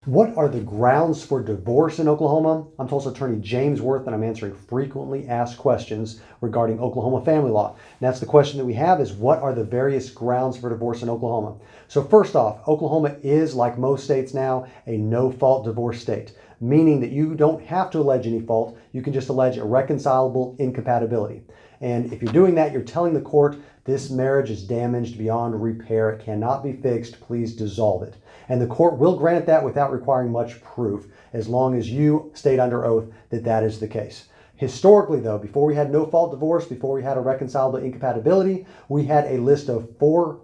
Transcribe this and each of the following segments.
What are the grounds for divorce in Oklahoma? I'm Tulsa attorney James Wirth, and I'm answering frequently asked questions regarding Oklahoma family law. And that's the question that we have is, what are the various grounds for divorce in Oklahoma? So first off, Oklahoma is, like most states now, a no-fault divorce state, meaning that you don't have to allege any fault. You can just allege irreconcilable incompatibility. And if you're doing that, you're telling the court, this marriage is damaged beyond repair. It cannot be fixed. Please dissolve it. And the court will grant that without requiring much proof, as long as you state under oath that that is the case. Historically, though, before we had no-fault divorce, before we had irreconcilable incompatibility, we had a list of four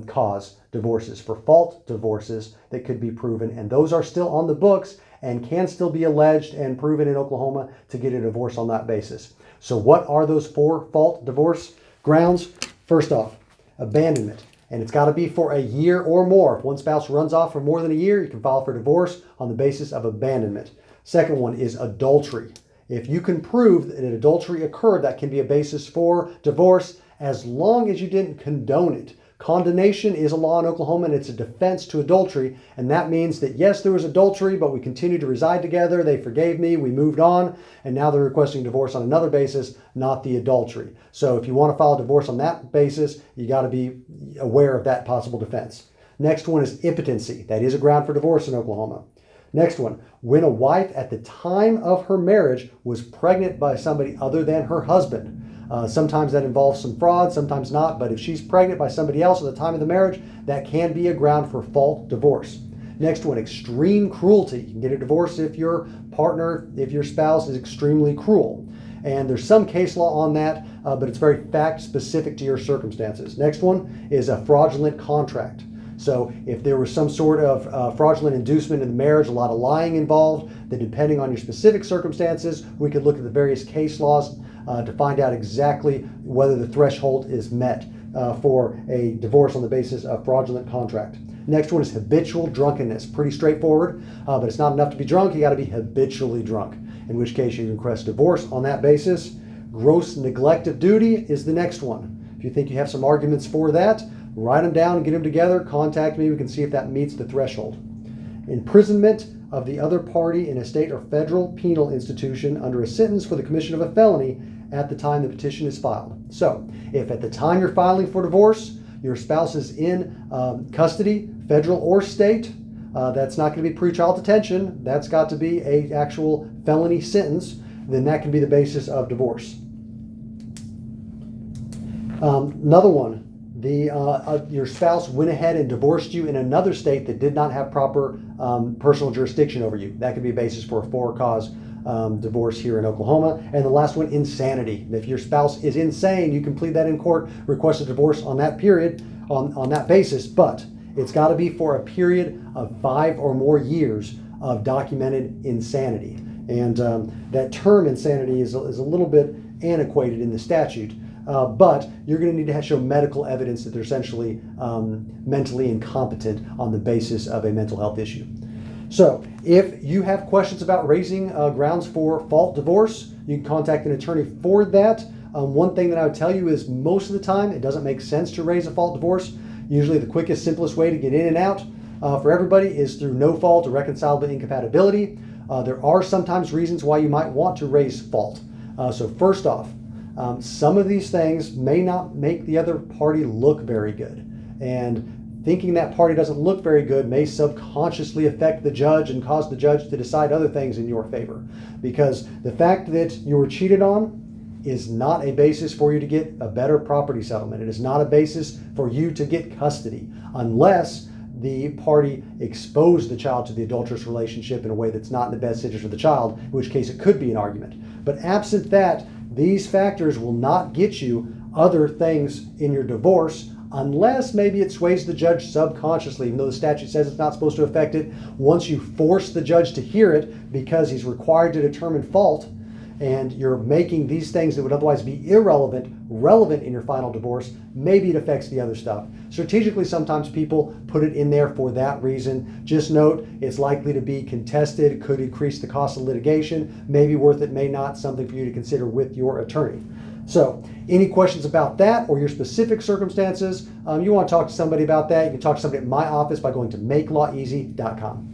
cause divorces, for fault divorces that could be proven. And those are still on the books and can still be alleged and proven in Oklahoma to get a divorce on that basis. So what are those four fault divorce grounds? First off, abandonment. And it's got to be for a year or more. If one spouse runs off for more than a year, you can file for divorce on the basis of abandonment. Second one is adultery. If you can prove that adultery occurred, that can be a basis for divorce as long as you didn't condone it. Condemnation is a law in Oklahoma, and it's a defense to adultery. And that means that, yes, there was adultery, but we continued to reside together. They forgave me. We moved on. And now they're requesting divorce on another basis, not the adultery. So if you want to file a divorce on that basis, you got to be aware of that possible defense. Next one is impotency. That is a ground for divorce in Oklahoma. Next one, when a wife at the time of her marriage was pregnant by somebody other than her husband. Sometimes that involves some fraud, sometimes not. But if she's pregnant by somebody else at the time of the marriage, that can be a ground for fault divorce. Next one, extreme cruelty. You can get a divorce if your partner, if your spouse is extremely cruel. And there's some case law on that, but it's very fact specific to your circumstances. Next one is a fraudulent contract. So if there was some sort of fraudulent inducement in the marriage, a lot of lying involved, then depending on your specific circumstances, we could look at the various case laws to find out exactly whether the threshold is met for a divorce on the basis of fraudulent contract. Next one is habitual drunkenness. Pretty straightforward, but it's not enough to be drunk. You got to be habitually drunk, in which case you can request divorce on that basis. Gross neglect of duty is the next one. If you think you have some arguments for that, write them down and get them together. Contact me. We can see if that meets the threshold. Imprisonment of the other party in a state or federal penal institution under a sentence for the commission of a felony at the time the petition is filed. So if at the time you're filing for divorce, your spouse is in custody, federal or state, that's not going to be pretrial detention. That's got to be an actual felony sentence. Then that can be the basis of divorce. Another one. Your spouse went ahead and divorced you in another state that did not have proper personal jurisdiction over you. That could be a basis for a for-cause divorce here in Oklahoma. And the last one, insanity. If your spouse is insane, you can plead that in court, request a divorce on that period, on that basis, but it's got to be for a period of 5 or more years of documented insanity. And that term insanity is a little bit antiquated in the statute. But you're going to need to show medical evidence that they're essentially mentally incompetent on the basis of a mental health issue. So if you have questions about raising grounds for fault divorce, you can contact an attorney for that. One thing that I would tell you is most of the time it doesn't make sense to raise a fault divorce. Usually the quickest, simplest way to get in and out for everybody is through no fault or irreconcilable incompatibility. There are sometimes reasons why you might want to raise fault. So first off, some of these things may not make the other party look very good. And thinking that party doesn't look very good may subconsciously affect the judge and cause the judge to decide other things in your favor. Because the fact that you were cheated on is not a basis for you to get a better property settlement. It is not a basis for you to get custody unless the party exposed the child to the adulterous relationship in a way that's not in the best interest of the child, in which case it could be an argument. But absent that, these factors will not get you other things in your divorce unless maybe it sways the judge subconsciously, even though the statute says it's not supposed to affect it. Once you force the judge to hear it because he's required to determine fault, and you're making these things that would otherwise be irrelevant relevant in your final divorce, maybe it affects the other stuff. Strategically, sometimes people put it in there for that reason. Just note, it's likely to be contested, could increase the cost of litigation, may be worth it, may not, something for you to consider with your attorney. So any questions about that or your specific circumstances, you want to talk to somebody about that, you can talk to somebody at my office by going to makelaweasy.com.